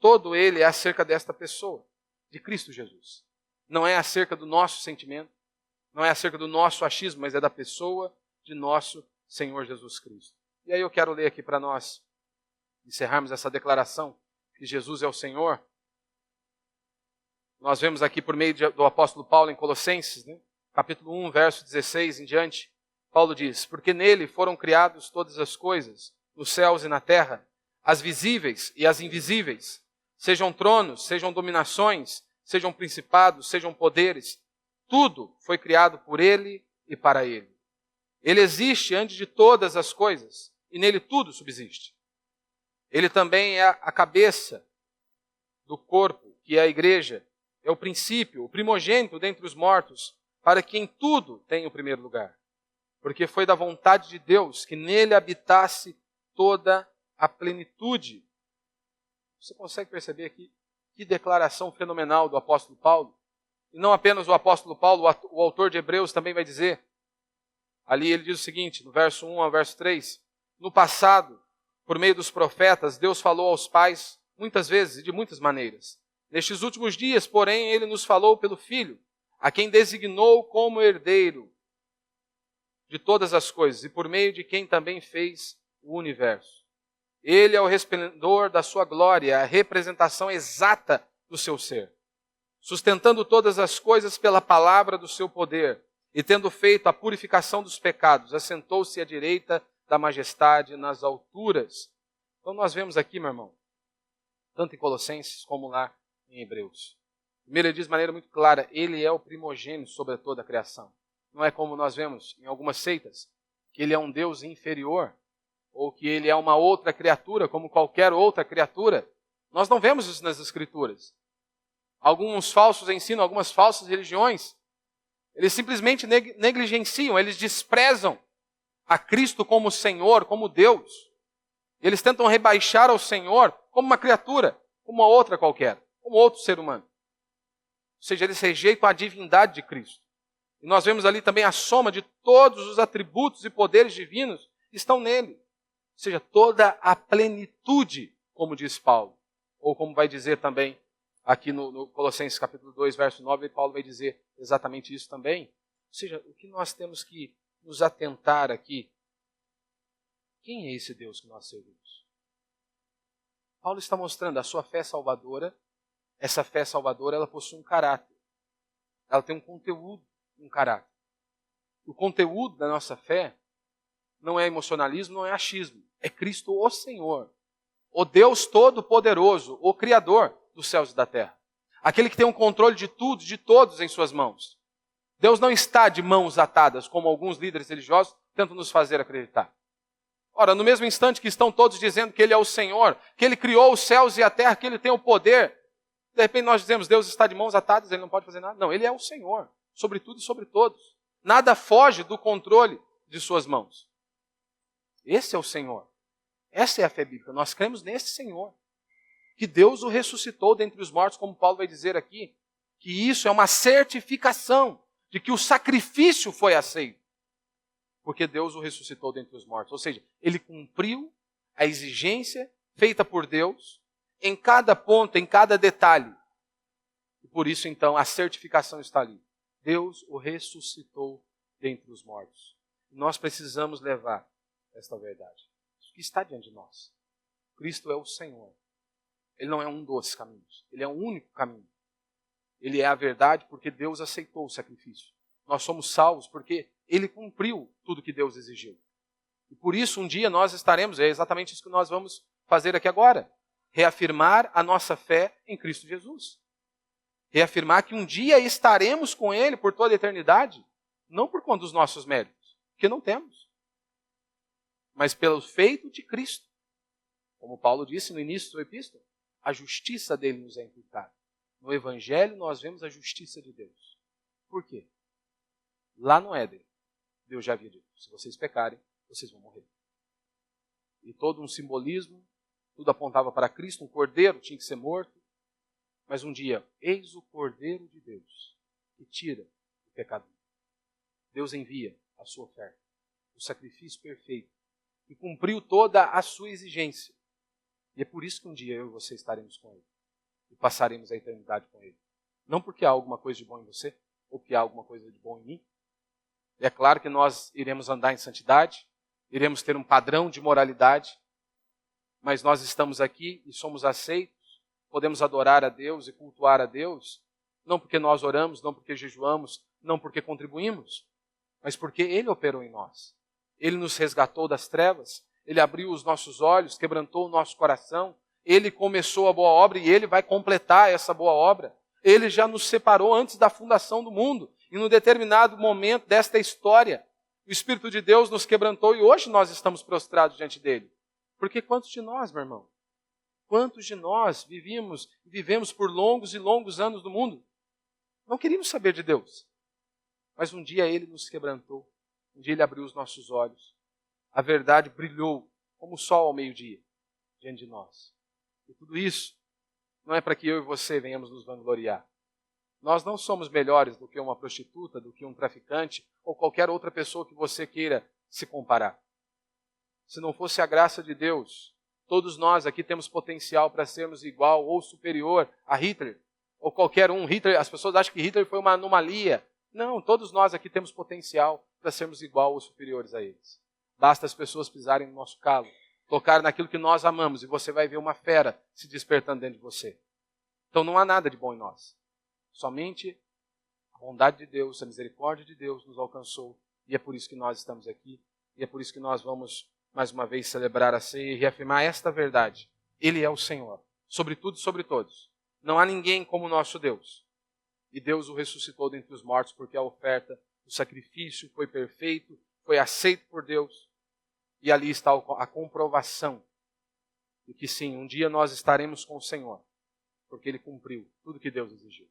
todo ele é acerca desta pessoa, de Cristo Jesus. Não é acerca do nosso sentimento, não é acerca do nosso achismo, mas é da pessoa de nosso Senhor Jesus Cristo. E aí eu quero ler aqui para nós encerrarmos essa declaração que Jesus é o Senhor. Nós vemos aqui por meio do apóstolo Paulo em Colossenses, capítulo 1, verso 16 em diante, Paulo diz: porque nele foram criadas todas as coisas, nos céus e na terra, as visíveis e as invisíveis, sejam tronos, sejam dominações, sejam principados, sejam poderes, tudo foi criado por Ele e para Ele. Ele existe antes de todas as coisas, e nele tudo subsiste. Ele também é a cabeça do corpo, que é a igreja, é o princípio, o primogênito dentre os mortos, para que em tudo tenha o primeiro lugar. Porque foi da vontade de Deus que nele habitasse toda a plenitude. Você consegue perceber aqui que declaração fenomenal do apóstolo Paulo? E não apenas o apóstolo Paulo, o autor de Hebreus também vai dizer. Ali ele diz o seguinte, no verso 1 ao verso 3. No passado, por meio dos profetas, Deus falou aos pais muitas vezes e de muitas maneiras. Nestes últimos dias, porém, ele nos falou pelo Filho, a quem designou como herdeiro de todas as coisas, e por meio de quem também fez o universo. Ele é o resplendor da sua glória, a representação exata do seu ser, sustentando todas as coisas pela palavra do seu poder, e tendo feito a purificação dos pecados, assentou-se à direita da majestade nas alturas. Então nós vemos aqui, meu irmão, tanto em Colossenses como lá em Hebreus. Primeiro ele diz de maneira muito clara, ele é o primogênito sobre toda a criação. Não é como nós vemos em algumas seitas, que ele é um Deus inferior, ou que ele é uma outra criatura, como qualquer outra criatura. Nós não vemos isso nas Escrituras. Alguns falsos ensinam, algumas falsas religiões, eles simplesmente negligenciam, eles desprezam a Cristo como Senhor, como Deus. Eles tentam rebaixar ao Senhor como uma criatura, como uma outra qualquer, como outro ser humano. Ou seja, eles rejeitam a divindade de Cristo. E nós vemos ali também a soma de todos os atributos e poderes divinos que estão nele. Ou seja, toda a plenitude, como diz Paulo. Ou como vai dizer também aqui no Colossenses capítulo 2, verso 9, Paulo vai dizer exatamente isso também. Ou seja, o que nós temos que nos atentar aqui, quem é esse Deus que nós servimos? Paulo está mostrando a sua fé salvadora. Essa fé salvadora, ela possui um caráter. Ela tem um conteúdo, um caráter. O conteúdo da nossa fé não é emocionalismo, não é achismo. É Cristo o Senhor. O Deus Todo-Poderoso, o Criador dos céus e da terra. Aquele que tem um controle de tudo, de todos em suas mãos. Deus não está de mãos atadas, como alguns líderes religiosos tentam nos fazer acreditar. Ora, no mesmo instante que estão todos dizendo que Ele é o Senhor, que Ele criou os céus e a terra, que Ele tem o poder, de repente nós dizemos, Deus está de mãos atadas, Ele não pode fazer nada. Não, Ele é o Senhor, sobre tudo e sobre todos. Nada foge do controle de suas mãos. Esse é o Senhor. Essa é a fé bíblica. Nós cremos nesse Senhor. Que Deus o ressuscitou dentre os mortos, como Paulo vai dizer aqui. Que isso é uma certificação de que o sacrifício foi aceito. Porque Deus o ressuscitou dentre os mortos. Ou seja, Ele cumpriu a exigência feita por Deus em cada ponto, em cada detalhe. E por isso, então, a certificação está ali. Deus o ressuscitou dentre os mortos. E nós precisamos levar esta verdade. Isso que está diante de nós. Cristo é o Senhor. Ele não é um dos caminhos. Ele é o único caminho. Ele é a verdade porque Deus aceitou o sacrifício. Nós somos salvos porque Ele cumpriu tudo que Deus exigiu. E por isso um dia nós estaremos, é exatamente isso que nós vamos fazer aqui agora. Reafirmar a nossa fé em Cristo Jesus. Reafirmar que um dia estaremos com Ele por toda a eternidade. Não por conta dos nossos méritos, porque não temos. Mas pelo feito de Cristo. Como Paulo disse no início da epístola, a justiça dele nos é imputada. No Evangelho nós vemos a justiça de Deus. Por quê? Lá no Éden, Deus já havia dito, se vocês pecarem, vocês vão morrer. E todo um simbolismo, tudo apontava para Cristo, um cordeiro tinha que ser morto. Mas um dia, eis o Cordeiro de Deus, que tira o pecado. Deus envia a sua oferta, o sacrifício perfeito, que cumpriu toda a sua exigência. E é por isso que um dia eu e você estaremos com Ele. E passaremos a eternidade com Ele. Não porque há alguma coisa de bom em você, ou que há alguma coisa de bom em mim. É claro que nós iremos andar em santidade, iremos ter um padrão de moralidade, mas nós estamos aqui e somos aceitos, podemos adorar a Deus e cultuar a Deus, não porque nós oramos, não porque jejuamos, não porque contribuímos, mas porque Ele operou em nós. Ele nos resgatou das trevas, Ele abriu os nossos olhos, quebrantou o nosso coração, Ele começou a boa obra e Ele vai completar essa boa obra. Ele já nos separou antes da fundação do mundo, e num determinado momento desta história, o Espírito de Deus nos quebrantou e hoje nós estamos prostrados diante dEle. Porque quantos de nós, meu irmão? Quantos de nós vivemos por longos e longos anos no mundo? Não queríamos saber de Deus. Mas um dia Ele nos quebrantou. Um dia Ele abriu os nossos olhos. A verdade brilhou como o sol ao meio-dia diante de nós. E tudo isso não é para que eu e você venhamos nos vangloriar. Nós não somos melhores do que uma prostituta, do que um traficante ou qualquer outra pessoa que você queira se comparar. Se não fosse a graça de Deus, todos nós aqui temos potencial para sermos igual ou superior a Hitler, ou qualquer um. Hitler, as pessoas acham que Hitler foi uma anomalia. Não, todos nós aqui temos potencial para sermos igual ou superiores a eles. Basta as pessoas pisarem no nosso calo, tocarem naquilo que nós amamos, e você vai ver uma fera se despertando dentro de você. Então não há nada de bom em nós. Somente a bondade de Deus, a misericórdia de Deus nos alcançou, e é por isso que nós estamos aqui, e é por isso que nós vamos mais uma vez celebrar a ceia e reafirmar esta verdade. Ele é o Senhor, sobre tudo e sobre todos. Não há ninguém como o nosso Deus. E Deus o ressuscitou dentre os mortos porque a oferta, o sacrifício foi perfeito, foi aceito por Deus. E ali está a comprovação de que sim, um dia nós estaremos com o Senhor, porque Ele cumpriu tudo que Deus exigiu.